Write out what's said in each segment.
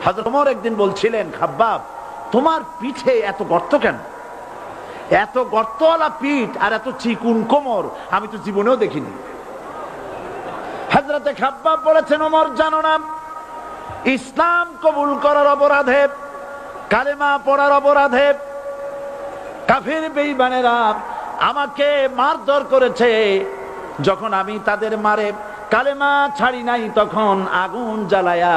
হযরত ওমর একদিন বলছিলেন, খাব্বাব তোমার পিঠে এত গর্ত কেন? এত গর্তওয়ালা পিঠ আর এত চিকুন কোমর আমি তো জীবনেও দেখিনি। হযরতে খাব্বাব বলেছেন, ওমর জানো না, ইসলাম কবুল করার অপরাধে, কালেমা পড়ার অপরাধে কাফির বেঈমানেরা আমাকে মারধর করেছে। যখন আমি তাদের মারে কালেমা ছাড়ি নাই, তখন আগুন জ্বালায়া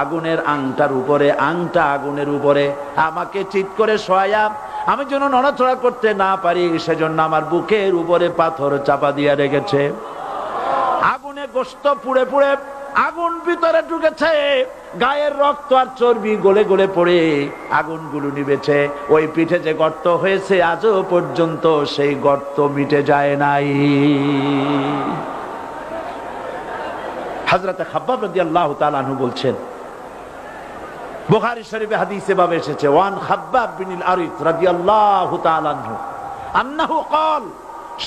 আগুনের আংটার উপরে, আংটা আগুনের উপরে আমাকে চিৎ করে শোয়ায়া, আমি যেন নড়াচড়া করতে না পারি সেজন্য আমার বুকের উপরে পাথর চাপা দিয়ে রেখেছে। আগুনে গোশত পুড়ে পুড়ে আগুন ভিতরে ঢুকেছে, গায়ের রক্ত আর চর্বি গলে গলে পড়ে আগুনগুলো নিভেছে। ওই পিঠে যে গর্ত হয়েছে আজও পর্যন্ত সেই গর্ত মিটে যায় নাই। হযরত খাব্বাব রাদিয়াল্লাহু তাআলা আনহু বলছেন, বুখারী শরীফে হাদিসে ভাবে এসেছে, ওয়ান খাব্বাব বিনুল আরিত রাদিয়াল্লাহু তাআলা আনহু আন্নাহু ক্বাল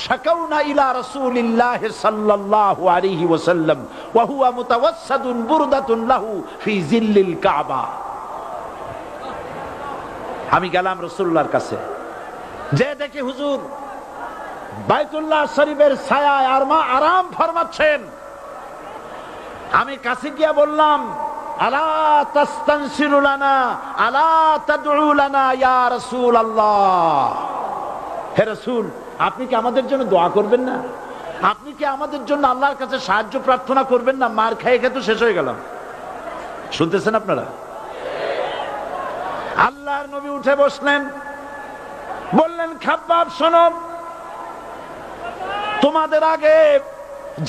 শাকাউনা ইলা রাসূলিল্লাহি সাল্লাল্লাহু আলাইহি ওয়াসাল্লাম ওয়া হুয়া মুতাওয়াসসাদুন বুরদাতুন লাহু ফি জিল্লিল কাবা। আমি গেলাম রাসূলুল্লাহর কাছে, যে দেখি হুজুর বাইতুল্লাহ শরীফের ছায়ায় আরাম ফরমাচ্ছেন। আমি কাছে গিয়া বললাম, আলা তাস্তানসিরু লানা আলা তাদউ লানা ইয়া রাসূলুল্লাহ, হে রাসূল আপনি কি আমাদের জন্য দোয়া করবেন না? আপনি কি আমাদের জন্য আল্লাহর কাছে সাহায্য প্রার্থনা করবেন না? মার খেয়ে খেয়ে তো শেষ হয়ে গেলাম। শুনতেছেন আপনারা? আল্লাহর নবী উঠে বসলেন, বললেন, খাব্বাব শোনো, তোমাদের আগে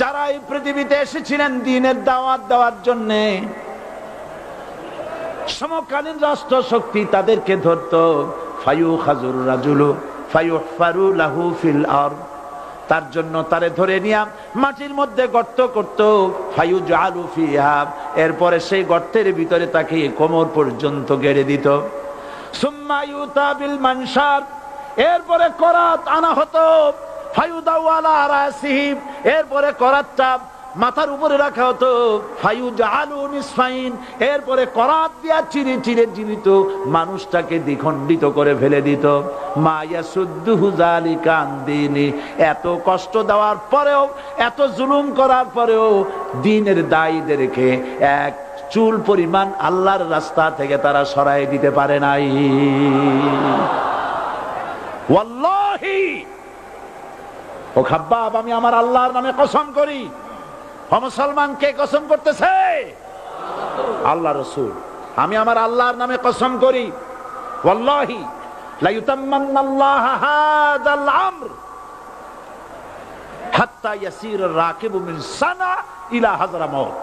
যারা এই পৃথিবীতে এসেছিলেন দ্বীনের দাওয়াত দেওয়ার জন্য, সমকালীন রাষ্ট্র শক্তি তাদেরকে ধরতো, ফায়ুখাজুর রাজুলু ফায়ুহফারু লাহু ফিল আরদ, তার জন্য তারে ধরে নিয়া মাটির মধ্যে গর্ত করত, ফায়ুজআলু ফিহা, এরপরে সেই গর্তের ভিতরে তাকে কোমর পর্যন্ত গেড়ে দিত। সুম্মা ইউতা বিল মানশার, এরপরে করাত আনা হতো, ফায়ুদাউ আলা রাসিহি, এরপরে করাতটা মাথার উপরে রাখা হতো, ফায়ুজআলু নিসফাইন, এরপরে করাত দিয়া চিরে চিরে জীবিত মানুষটাকে দ্বিখণ্ডিত করে ফেলে দিত। মা ইয়াসুদ্দুহু যালিকা আন দীনি, এত কষ্ট দেওয়ার পরেও, এত জুলুম করার পরেও দ্বীনের দায়ীদেরকে এক চুল পরিমাণ আল্লাহর রাস্তা থেকে তারা সরাই দিতে পারে নাই। ওয়াল্লাহি, ও খাব্বাব, আমি আমার আল্লাহর নামে কসম করি। মুসলমান কে কসম করতেছে? আল্লাহ রাসূল। আমি আমার আল্লাহর নামে কসম করি, ওয়াল্লাহি লা ইউতাম্মান্নাল্লাহু হাযাল আমর হাত্তা ইয়াসির রাকিবু মিন সানা ইলা হাযরামাউত।